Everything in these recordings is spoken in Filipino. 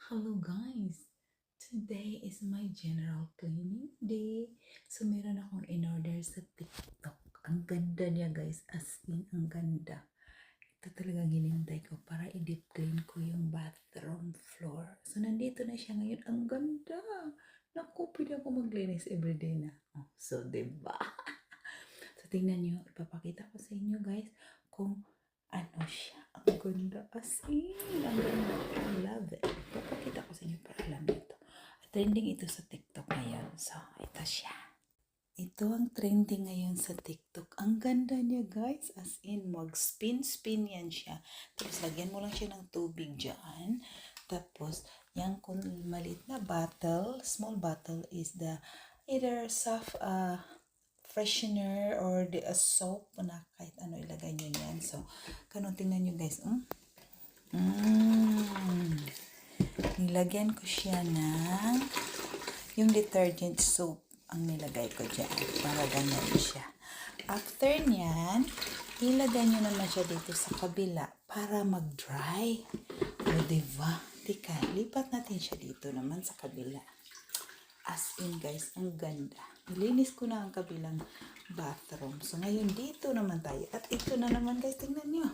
Hello guys! Today is my general cleaning day. So meron akong in-order sa TikTok. Ang ganda niya guys, as in ang ganda. Ito talagang hinintay ko para i-deep clean ko yung bathroom floor. So nandito na siya ngayon. Ang ganda! Naku, pwede ako maglinis everyday na. Oh, so diba? So tingnan nyo, ipapakita ko sa inyo guys kung ano siya. Ang ganda as in. Ang ganda. I love it. Papakita ko sa inyo para alam nyo ito. Trending ito sa TikTok ngayon. So, ito siya. Ito ang trending ngayon sa TikTok. Ang ganda niya guys. As in, mag-spin-spin yan siya. Tapos, lagyan mo lang siya ng tubig dyan. Tapos, yung kung maliit na bottle, small bottle is the either soft freshener or the soap na kahit ano ilagay nyo yan. So, ganun tingnan nyo guys. Nilagyan ko siya ng yung detergent soap ang nilagay ko dyan para ganyan siya. After nyan, ilagay nyo naman siya dito sa kabila para mag-dry. O diba? Tika, lipat natin siya dito naman sa kabila. As in guys, ang ganda. Nilinis ko na ang kabilang bathroom. So ngayon dito naman tayo. At ito na naman guys, tingnan nyo.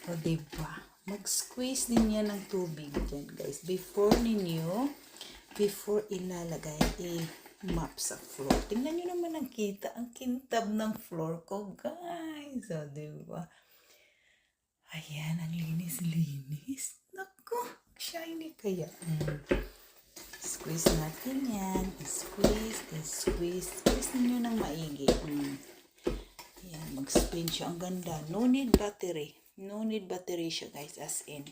O diba? Mag-squeeze din yan ng tubig dyan guys. Before ilalagay, i-mop sa floor. Tingnan nyo naman ang kita. Ang kintab ng floor ko guys. O diba? Ayan, ang linis-linis. Naku, shiny kaya. Squeeze natin yan. Squeeze. Squeeze ninyo ng maigi. Yan, mag-spin siya. Ang ganda. No need battery. No need battery siya guys. As in.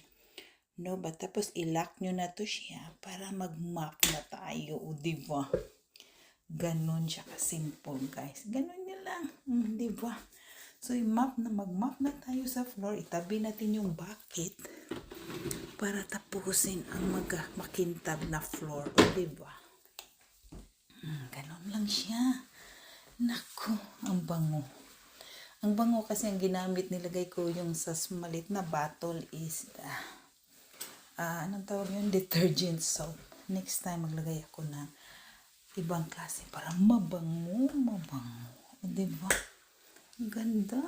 No, but tapos i-lock nyo na to siya para mag-mop na tayo. O, diba? Ganon siya ka-simple guys. Ganon nyo lang. Diba? So, mag-mop na tayo sa floor. Itabi natin yung bucket para tapusin ang makintab na floor. O, diba? Ganon lang siya. Naku, ang bango. Ang bango kasi ang ginamit, nilagay ko yung sa malit na bottle is, anong tawag yun? Detergent soap. Next time, maglagay ako ng ibang klase para mabango. O, diba? Ang ganda.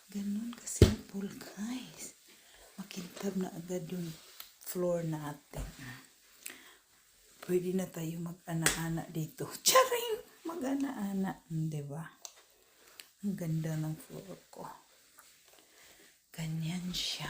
Ganon ka-simple, guys. Makintab na agad yung floor natin. Pwede na tayo mag-ana-ana dito. Charing! Mag-ana-ana. Diba? Ang ganda ng floor ko. Ganyan siya.